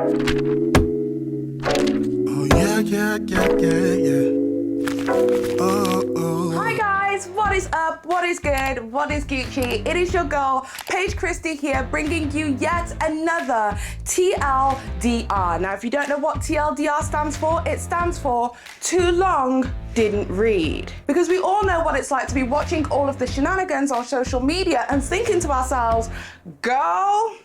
Hi guys, what is up? What is good? What is Gucci? It is your girl, Paige Christie here, bringing you yet another TLDR. Now, if you don't know what TLDR stands for, it stands for too long didn't read. Because we all know what it's like to be watching all of the shenanigans on social media and thinking to ourselves, girl,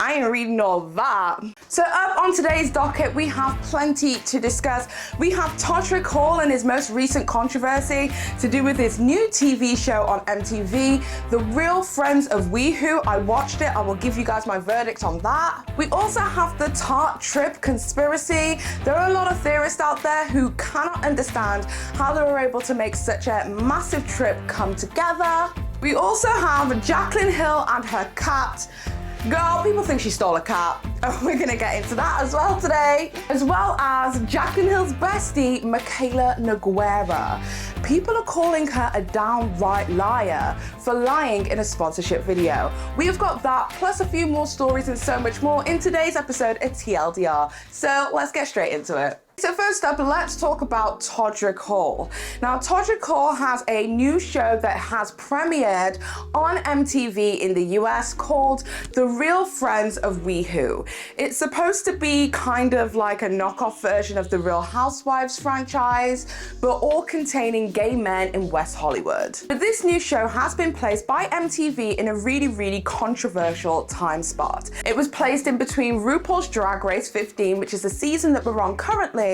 I ain't reading all that. So up on today's docket, we have plenty to discuss. We have Todrick Hall and his most recent controversy to do with his new TV show on MTV, The Real Friends of WeWho. I watched it, I will give you guys my verdict on that. We also have the Tarte trip conspiracy. There are a lot of theorists out there who cannot understand how they were able to make such a massive trip come together. We also have Jaclyn Hill and her cat. Girl, people think she stole a cat. Oh, we're gonna get into that as well today. As well as Jaclyn Hill's bestie, Mikayla Nogueira. People are calling her a downright liar for lying in a sponsorship video. We have got that, plus a few more stories and so much more in today's episode of TLDR. So let's get straight into it. So first up, let's talk about Todrick Hall. Now, Todrick Hall has a new show that has premiered on MTV in the US called The Real Friends of WeWho. It's supposed to be kind of like a knockoff version of the Real Housewives franchise, but all containing gay men in West Hollywood. But this new show has been placed by MTV in a really controversial time spot. It was placed in between RuPaul's Drag Race 15, which is the season that we're on currently,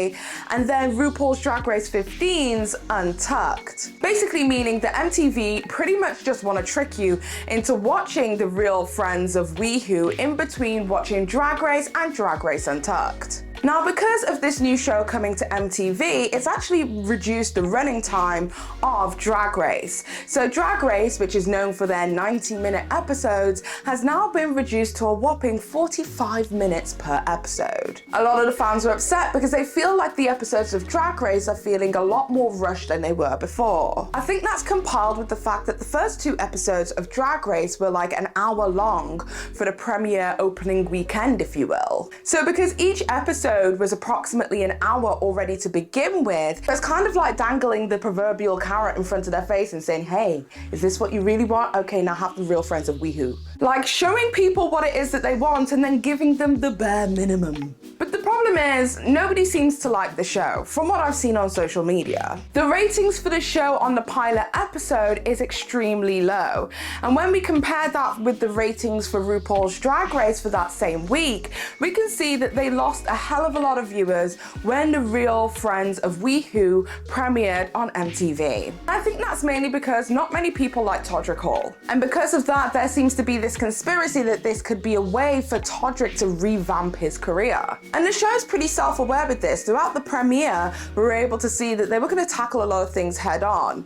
and then RuPaul's Drag Race 15's Untucked. Basically meaning that MTV pretty much just want to trick you into watching The Real Friends of WeWho in between watching Drag Race and Drag Race Untucked. Now, because of this new show coming to MTV, it's actually reduced the running time of Drag Race. So Drag Race, which is known for their 90-minute episodes, has now been reduced to a whopping 45 minutes per episode. A lot of the fans are upset because they feel like the episodes of Drag Race are feeling a lot more rushed than they were before. I think that's compiled with the fact that the first two episodes of Drag Race were like an hour long for the premiere opening weekend, if you will. So because each episode was approximately an hour already to begin with, it's kind of like dangling the proverbial carrot in front of their face and saying, hey, is this what you really want? Okay, now have The Real Friends of WeWho. Like showing people what it is that they want and then giving them the bare minimum. But the problem is, nobody seems to like the show, from what I've seen on social media. The ratings for the show on the pilot episode is extremely low. And when we compare that with the ratings for RuPaul's Drag Race for that same week, we can see that they lost a hell of a lot of viewers when The Real Friends of WeWho premiered on MTV. I think that's mainly because not many people like Todrick Hall. And because of that, there seems to be this conspiracy that this could be a way for Todrick to revamp his career. And the show's pretty self-aware with this. Throughout the premiere, we were able to see that they were going to tackle a lot of things head on.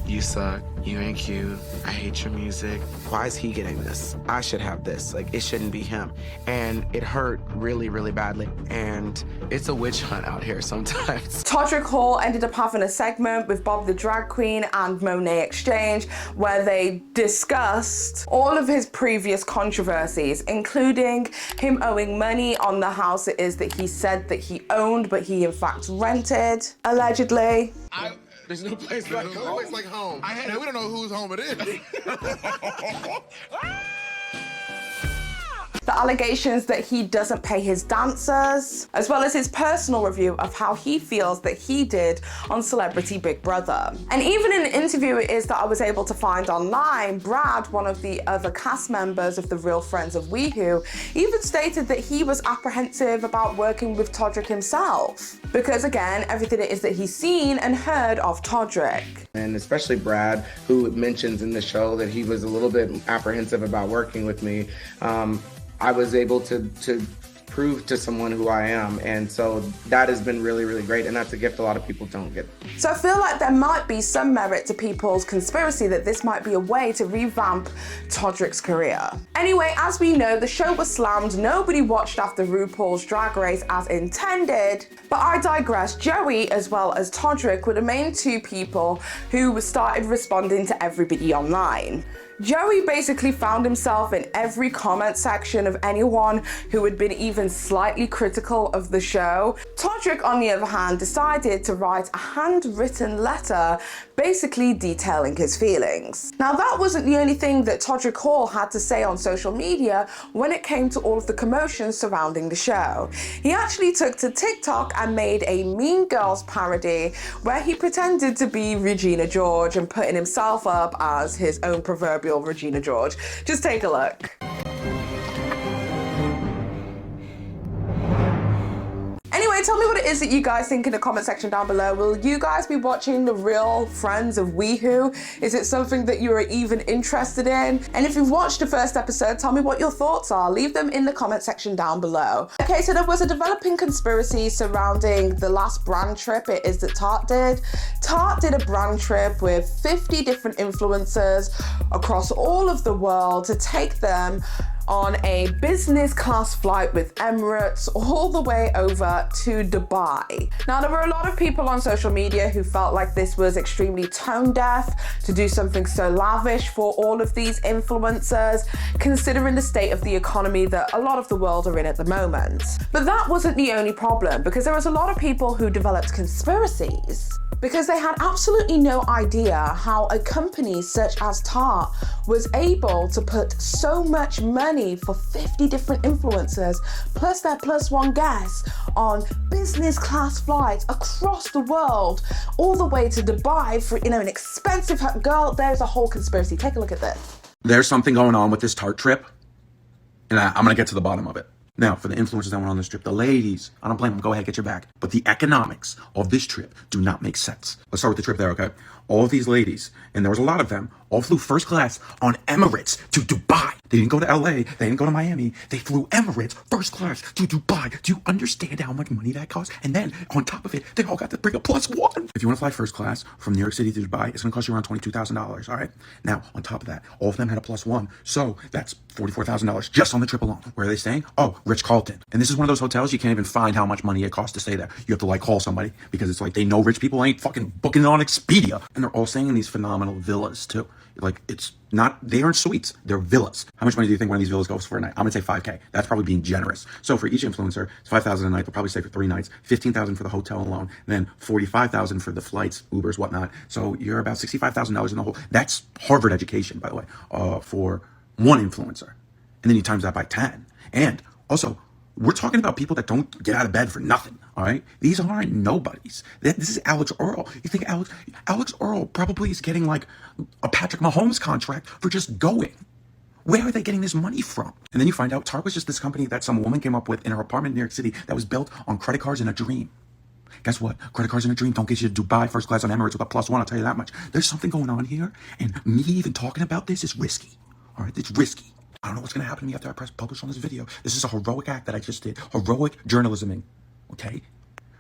You suck, you ain't cute, I hate your music. Why is he getting this? I should have this, like it shouldn't be him. And it hurt really badly. And it's a witch hunt out here sometimes. Todrick Hall ended up having a segment with Bob the Drag Queen and Monet Exchange where they discussed all of his previous controversies, including him owing money on the house it is that he said that he owned, but he in fact rented, allegedly. There's no place like home. No place like home. We don't know whose home it is. The allegations that he doesn't pay his dancers, as well as his personal review of how he feels that he did on Celebrity Big Brother. And even in an interview it is that I was able to find online, Brad, one of the other cast members of The Real Friends of WeWho, even stated that he was apprehensive about working with Todrick himself. Because again, everything it is that he's seen and heard of Todrick. And especially Brad, who mentions in the show that he was a little bit apprehensive about working with me. I was able to prove to someone who I am, and so that has been really great, and that's a gift a lot of people don't get. So I feel like there might be some merit to people's conspiracy that this might be a way to revamp Todrick's career. Anyway, as we know, the show was slammed. Nobody watched after RuPaul's Drag Race as intended, but I digress. Joey as well as Todrick were the main two people who started responding to everybody online. Joey basically found himself in every comment section of anyone who had been even slightly critical of the show. Todrick, on the other hand, decided to write a handwritten letter basically detailing his feelings. Now, that wasn't the only thing that Todrick Hall had to say on social media when it came to all of the commotion surrounding the show. He actually took to TikTok and made a Mean Girls parody where he pretended to be Regina George and putting himself up as his own proverbial Regina George. Just take a look. Anyway, tell me what it is that you guys think in the comment section down below. Will you guys be watching The Real Friends of WeWho? Is it something that you are even interested in? And if you've watched the first episode, tell me what your thoughts are. Leave them in the comment section down below. Okay, so there was a developing conspiracy surrounding the last brand trip it is that Tarte did. Tarte did a brand trip with 50 different influencers across all of the world to take them on a business class flight with Emirates all the way over to Dubai. Now, there were a lot of people on social media who felt like this was extremely tone deaf to do something so lavish for all of these influencers, considering the state of the economy that a lot of the world are in at the moment. But that wasn't the only problem, because there was a lot of people who developed conspiracies because they had absolutely no idea how a company such as Tarte was able to put so much money for 50 different influencers plus their plus one guests on business class flights across the world all the way to Dubai for, you know, an expensive girl. There's a whole conspiracy. Take a look at this. There's something going on with this Tarte trip, and I'm gonna get to the bottom of it. Now, for the influencers that went on this trip, the ladies, I don't blame them, go ahead, get your back. But the economics of this trip do not make sense. Let's start with the trip there, okay? All of these ladies, and there was a lot of them, all flew first class on Emirates to Dubai. They didn't go to LA, they didn't go to Miami, they flew Emirates first class to Dubai. Do you understand how much money that costs? And then, on top of it, they all got to bring a plus one. If you want to fly first class from New York City to Dubai, it's gonna cost you around $22,000, all right? Now, on top of that, all of them had a plus one, so that's $44,000 just on the trip alone. Where are they staying? Oh, Ritz-Carlton. And this is one of those hotels you can't even find how much money it costs to stay there. You have to like call somebody because it's like they know rich people ain't fucking booking it on Expedia. And they're all staying in these phenomenal villas too. Like, it's not, they aren't suites, they're villas. How much money do you think one of these villas goes for a night? I'm gonna say 5K. That's probably being generous. So for each influencer, it's $5,000 a night. They'll probably stay for 3 nights, $15,000 for the hotel alone, and then $45,000 for the flights, Ubers, whatnot. So you're about $65,000 in the whole. That's Harvard education, by the way, for one influencer. And then you times that by 10. And also, we're talking about people that don't get out of bed for nothing, all right? These aren't nobodies. This is Alex Earl. You think Alex Earl probably is getting like a Patrick Mahomes contract for just going. Where are they getting this money from? And then you find out Tarte was just this company that some woman came up with in her apartment in New York City that was built on credit cards and a dream. Guess what? Credit cards and a dream don't get you to Dubai first class on Emirates with a plus one, I'll tell you that much. There's something going on here, and me even talking about this is risky, all right? It's risky. I don't know what's going to happen to me after I press publish on this video. This is a heroic act that I just did. Heroic journalisming, okay?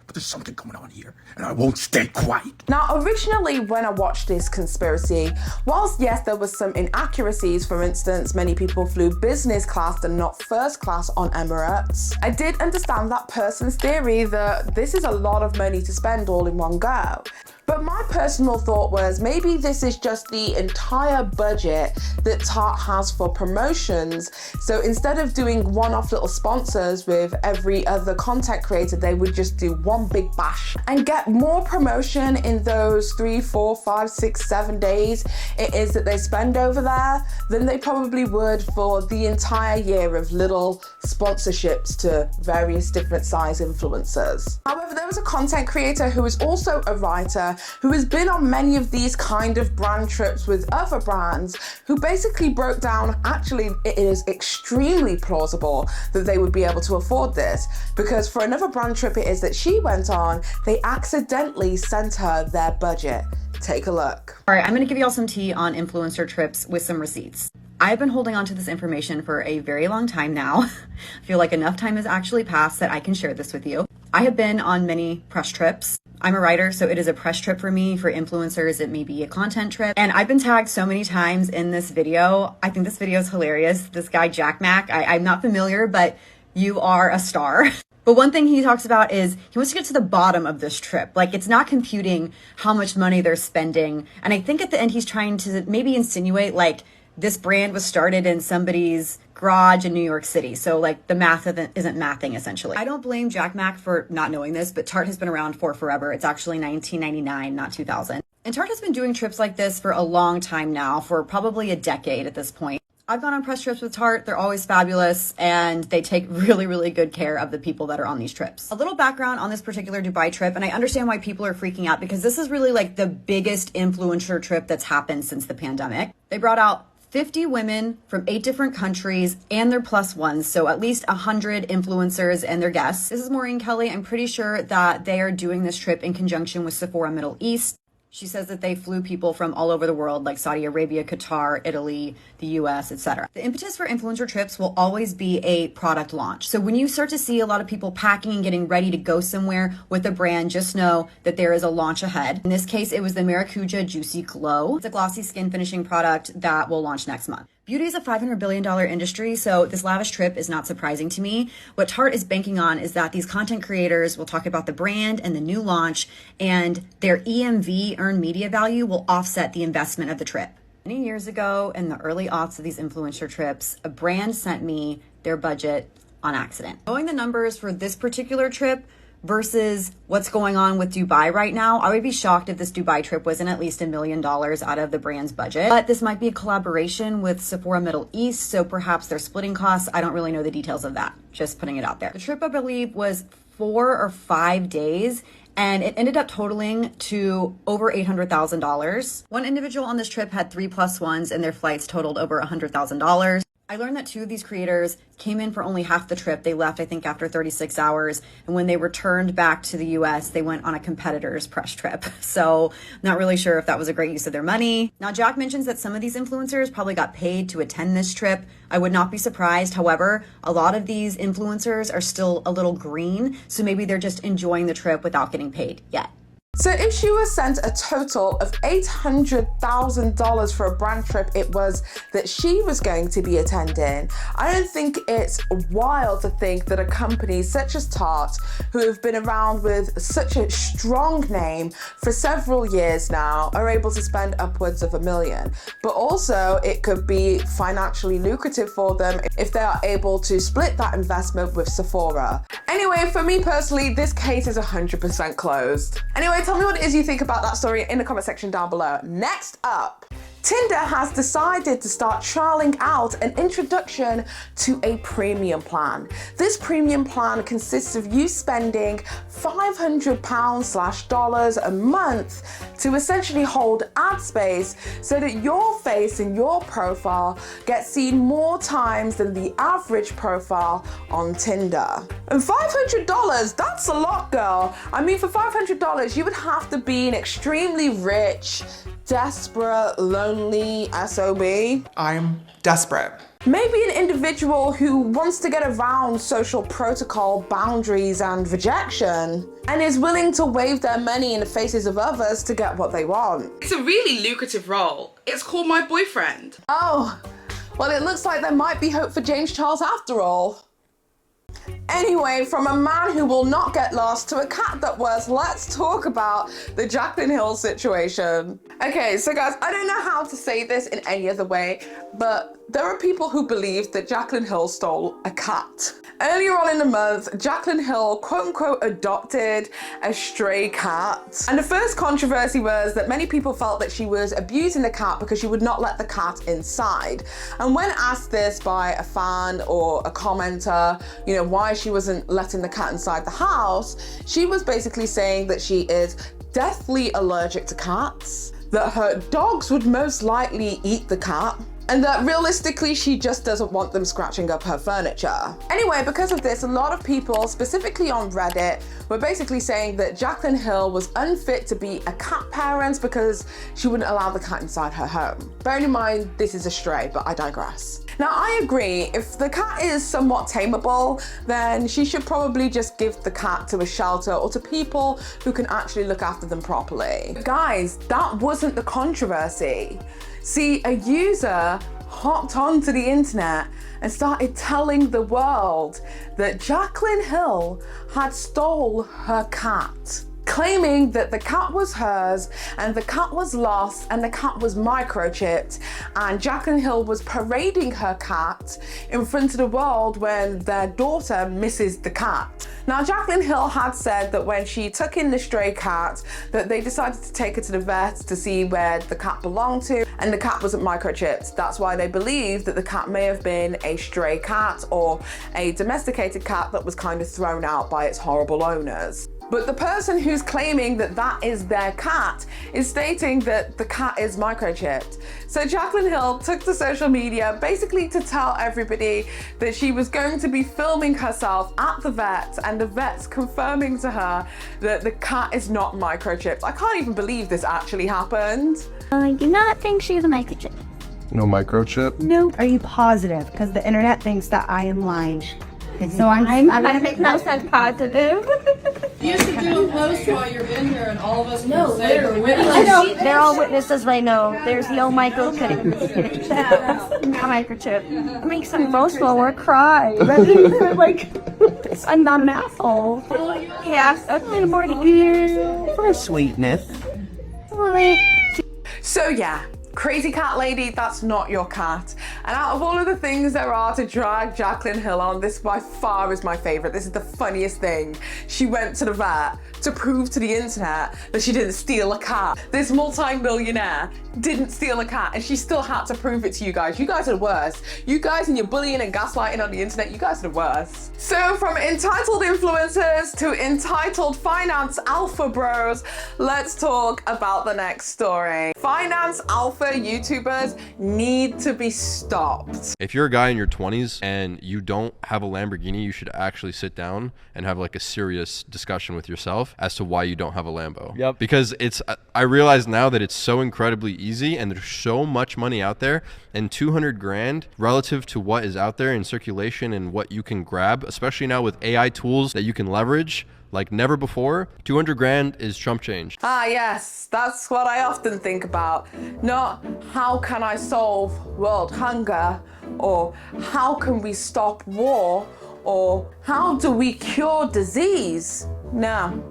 But there's something going on here, and I won't stay quiet. Now, originally, when I watched this conspiracy, whilst yes, there was some inaccuracies, for instance, many people flew business class and not first class on Emirates, I did understand that person's theory that this is a lot of money to spend all in one go. But my personal thought was maybe this is just the entire budget that Tarte has for promotions. So instead of doing one-off little sponsors with every other content creator, they would just do one big bash and get more promotion in those 3, 4, 5, 6, 7 days it is that they spend over there than they probably would for the entire year of little sponsorships to various different size influencers. However, there was a content creator who is also a writer who has been on many of these kind of brand trips with other brands, who basically broke down, actually, it is extremely plausible that they would be able to afford this, because for another brand trip it is that she went on, they accidentally sent her their budget. Take a look. All right, I'm gonna give y'all some tea on influencer trips with some receipts. I've been holding on to this information for a very long time now. I feel like enough time has actually passed that I can share this with you. I have been on many press trips. I'm a writer, so it is a press trip for me. For influencers, it may be a content trip. And I've been tagged so many times in this video. I think this video is hilarious. This guy, Jack Mac, I'm not familiar, but you are a star. But one thing he talks about is he wants to get to the bottom of this trip. Like, it's not computing how much money they're spending. And I think at the end, he's trying to maybe insinuate, like, this brand was started in somebody's garage in New York City. So like the math isn't mathing essentially. I don't blame Jack Mac for not knowing this, but Tarte has been around for forever. It's actually 1999, not 2000. And Tarte has been doing trips like this for a long time now, for probably a decade at this point. I've gone on press trips with Tarte. They're always fabulous, and they take really, really good care of the people that are on these trips. A little background on this particular Dubai trip, and I understand why people are freaking out because this is really like the biggest influencer trip that's happened since the pandemic. They brought out 50 women from 8 different countries and their plus ones, so at least 100 influencers and their guests. This is Maureen Kelly. I'm pretty sure that they are doing this trip in conjunction with Sephora Middle East. She says that they flew people from all over the world, like Saudi Arabia, Qatar, Italy, the US, etc. The impetus for influencer trips will always be a product launch. So when you start to see a lot of people packing and getting ready to go somewhere with a brand, just know that there is a launch ahead. In this case, it was the Maracuja Juicy Glow. It's a glossy skin finishing product that will launch next month. Beauty is a $500 billion industry, so this lavish trip is not surprising to me. What Tarte is banking on is that these content creators will talk about the brand and the new launch, and their EMV, earned media value, will offset the investment of the trip. Many years ago, in the early aughts of these influencer trips, a brand sent me their budget on accident. Knowing the numbers for this particular trip versus what's going on with Dubai right now, I would be shocked if this Dubai trip wasn't at least $1 million out of the brand's budget. But this might be a collaboration with Sephora Middle East, so perhaps they're splitting costs. I don't really know the details of that. Just putting it out there. The trip, I believe, was 4 or 5 days, and it ended up totaling to over $800,000. One individual on this trip had 3 plus ones, and their flights totaled over $100,000. I learned that 2 of these creators came in for only half the trip. They left, I think, after 36 hours. And when they returned back to the US, they went on a competitor's press trip. So not really sure if that was a great use of their money. Now, Jack mentions that some of these influencers probably got paid to attend this trip. I would not be surprised. However, a lot of these influencers are still a little green. So maybe they're just enjoying the trip without getting paid yet. So if she was sent a total of $800,000 for a brand trip it was that she was going to be attending, I don't think it's wild to think that a company such as Tarte, who have been around with such a strong name for several years now, are able to spend upwards of $1 million. But also it could be financially lucrative for them if they are able to split that investment with Sephora. Anyway, for me personally, this case is 100% closed. Anyway, tell me what it is you think about that story in the comment section down below. Next up, Tinder has decided to start trialing out an introduction to a premium plan. This premium plan consists of you spending $500 a month to essentially hold ad space so that your face and your profile gets seen more times than the average profile on Tinder. And $500, that's a lot, girl. I mean, for $500, you would have to be an extremely rich, desperate, lonely SOB. I'm desperate. Maybe an individual who wants to get around social protocol, boundaries, and rejection, and is willing to wave their money in the faces of others to get what they want. It's a really lucrative role. It's called My Boyfriend. Oh, well, it looks like there might be hope for James Charles after all. Anyway, from a man who will not get lost to a cat that was, let's talk about the Jaclyn Hill situation. Okay, so guys, I don't know how to say this in any other way, but there are people who believe that Jaclyn Hill stole a cat. Earlier on in the month, Jaclyn Hill quote-unquote adopted a stray cat. And the first controversy was that many people felt that she was abusing the cat because she would not let the cat inside. And when asked this by a fan or a commenter, you know, why she wasn't letting the cat inside the house, she was basically saying that she is deathly allergic to cats, that her dogs would most likely eat the cat, and that realistically she just doesn't want them scratching up her furniture. Anyway, because of this, a lot of people, specifically on Reddit, were basically saying that Jaclyn Hill was unfit to be a cat parent because she wouldn't allow the cat inside her home. Bearing in mind, this is a stray, but I digress. Now, I agree, if the cat is somewhat tameable, then she should probably just give the cat to a shelter or to people who can actually look after them properly. But guys, that wasn't the controversy. See, a user hopped onto the internet and started telling the world that Jaclyn Hill had stole her cat. claiming that the cat was hers and the cat was lost and the cat was microchipped, and Jaclyn Hill was parading her cat in front of the world when their daughter misses the cat. Now, Jaclyn Hill had said that when she took in the stray cat, that they decided to take her to the vet to see where the cat belonged to, and the cat wasn't microchipped. That's why they believe that the cat may have been a stray cat or a domesticated cat that was kind of thrown out by its horrible owners. But the person who's claiming that that is their cat is stating that the cat is microchipped. So Jaclyn Hill took to social media basically to tell everybody that she was going to be filming herself at the vet, and the vet's confirming to her that the cat is not microchipped. I can't even believe this actually happened. I do not think she's a microchip. No microchip? Nope. Are you positive? Because the internet thinks that I am lying. So I'm 100% positive. You used to do a post while you're in here, and all of us No, say literally. I know, they're all witnesses right now. There's no microchip. Microchip. It makes them emotional or cry. Like, I'm not an asshole. Yeah, that's a little more For sweetness. So yeah, crazy cat lady, that's not your cat. And out of all of the things there are to drag Jaclyn Hill on, this by far is my favorite. This is the funniest thing. She went to the vet to prove to the internet that she didn't steal a cat. This multi-millionaire didn't steal a cat, and she still had to prove it to you guys. You guys are the worst. You guys and your bullying and gaslighting on the internet, you guys are the worst. So from entitled influencers to entitled finance alpha bros, let's talk about the next story. Finance alpha YouTubers need to be stopped. If you're a guy in your 20s and you don't have a Lamborghini, you should actually sit down and have like a serious discussion with yourself as to why you don't have a Lambo. Yep. Because I realize now that it's so incredibly easy, and there's so much money out there, and 200 grand relative to what is out there in circulation and what you can grab, especially now with AI tools that you can leverage like never before, 200 grand is chump change. Ah yes, that's what I often think about. Not how can I solve world hunger, or how can we stop war, or how do we cure disease? No,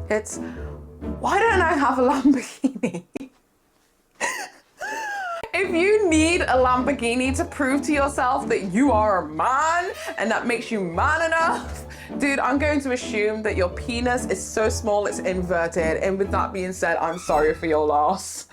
it's why don't I have a Lamborghini? If you need a Lamborghini to prove to yourself that you are a man and that makes you man enough, dude, I'm going to assume that your penis is so small it's inverted. And with that being said, I'm sorry for your loss.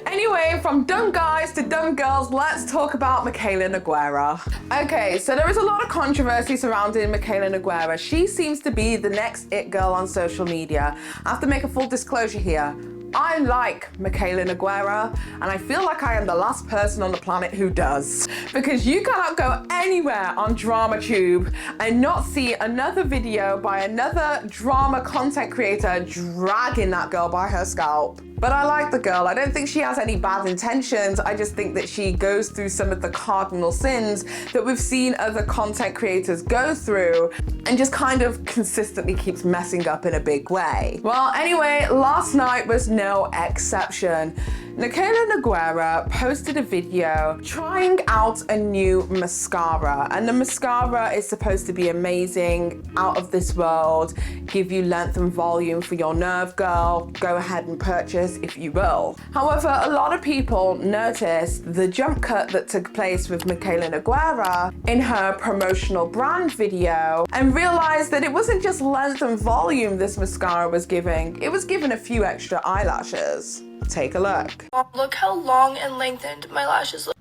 Anyway, from dumb guys to dumb girls, let's talk about Mikayla Nogueira. Okay, so there is a lot of controversy surrounding Mikayla Nogueira. She seems to be the next it girl on social media. I have to make a full disclosure here. I like Mikayla Nogueira, and I feel like I am the last person on the planet who does. Because you cannot go anywhere on DramaTube and not see another video by another drama content creator dragging that girl by her scalp. But I like the girl. I don't think she has any bad intentions. I just think that she goes through some of the cardinal sins that we've seen other content creators go through, and just kind of consistently keeps messing up in a big way. Well, anyway, last night was no exception. Mikayla Nogueira posted a video trying out a new mascara, and the mascara is supposed to be amazing, out of this world, give you length and volume for your nerve girl. Go ahead and purchase if you will. However, a lot of people noticed the jump cut that took place with Mikayla Nogueira in her promotional brand video and realized that it wasn't just length and volume this mascara was giving, it was giving a few extra eyelashes. Take a look. Look how long and lengthened my lashes look.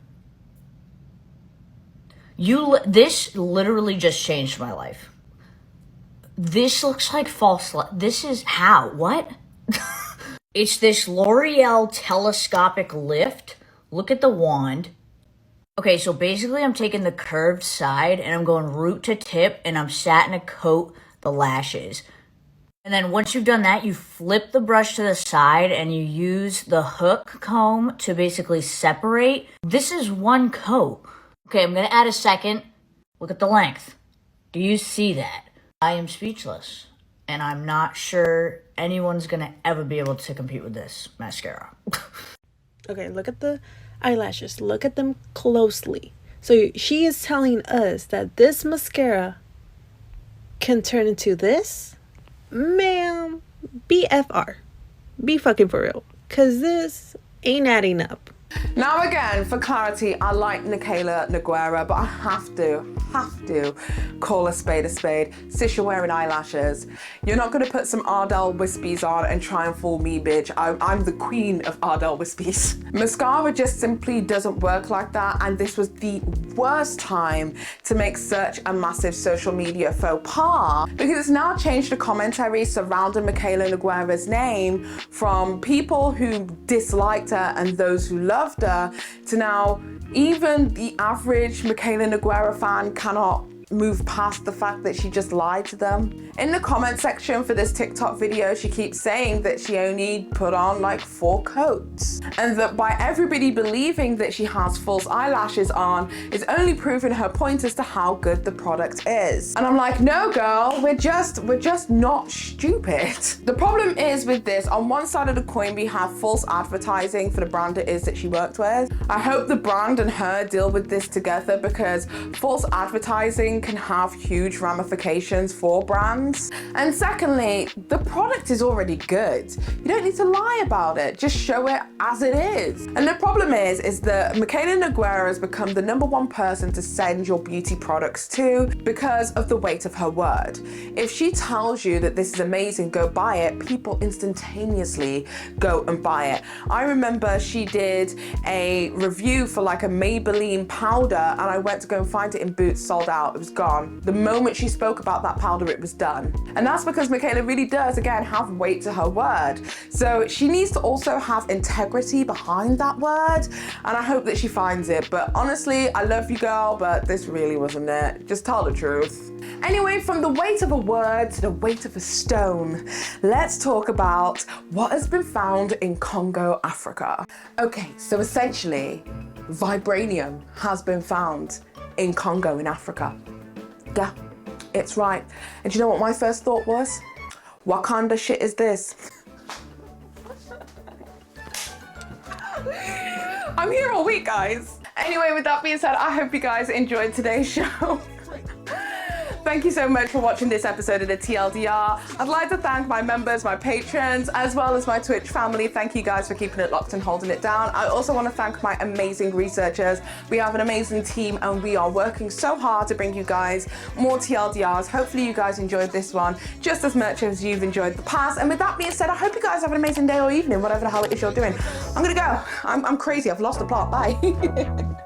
This literally just changed my life. This looks like false light. This is how? What? It's this L'Oreal telescopic lift. Look at the wand. Okay, so basically I'm taking the curved side and I'm going root to tip, and I'm satin coat the lashes. And then once you've done that, you flip the brush to the side and you use the hook comb to basically separate. This is one coat. Okay, I'm gonna add a second. Look at the length. Do you see that? I am speechless, and I'm not sure anyone's gonna ever be able to compete with this mascara. Okay, look at the eyelashes. Look at them closely. So she is telling us that this mascara can turn into this? Ma'am, BFR. Be fucking for real. Cause this ain't adding up. Now again, for clarity, I like Mikayla Nogueira, but I have to call a spade. Sis, you're wearing eyelashes. You're not gonna put some Ardell Wispies on and try and fool me, bitch. I'm the queen of Ardell Wispies. Mascara just simply doesn't work like that, and this was the worst time to make such a massive social media faux pas, because it's now changed the commentary surrounding Mikayla Nogueira's name from people who disliked her and those who loved her to now even the average Mikayla Nogueira fan cannot move past the fact that she just lied to them. In the comment section for this TikTok video, she keeps saying that she only put on like 4 coats, and that by everybody believing that she has false eyelashes on is only proving her point as to how good the product is. And I'm like, no girl, we're just not stupid. The problem is with this, on one side of the coin we have false advertising for the brand it is that she worked with. I hope the brand and her deal with this together, because false advertising can have huge ramifications for brands. And secondly, the product is already good. You don't need to lie about it, just show it as it is. And the problem is that Mikayla Nogueira has become the #1 person to send your beauty products to because of the weight of her word. If she tells you that this is amazing, go buy it, people instantaneously go and buy it. I remember she did a review for like a Maybelline powder, and I went to go and find it in Boots, sold out. It was gone. The moment she spoke about that powder, it was done. And that's because Mikayla really does, again, have weight to her word. So she needs to also have integrity behind that word, and I hope that she finds it. But honestly, I love you, girl, but this really wasn't it. Just tell the truth. Anyway, from the weight of a word to the weight of a stone, let's talk about what has been found in Congo, Africa. Okay, so essentially, Vibranium has been found in Congo in Africa. Yeah, it's right. And do you know what my first thought was? Wakanda shit is this? I'm here all week, guys. Anyway, with that being said, I hope you guys enjoyed today's show. Thank you so much for watching this episode of the TLDR. I'd like to thank my members, my patrons, as well as my Twitch family. Thank you guys for keeping it locked and holding it down. I also want to thank my amazing researchers. We have an amazing team and we are working so hard to bring you guys more TLDRs. Hopefully you guys enjoyed this one just as much as you've enjoyed the past. And with that being said, I hope you guys have an amazing day or evening, whatever the hell it is you're doing. I'm gonna go. I'm crazy. I've lost the plot. Bye.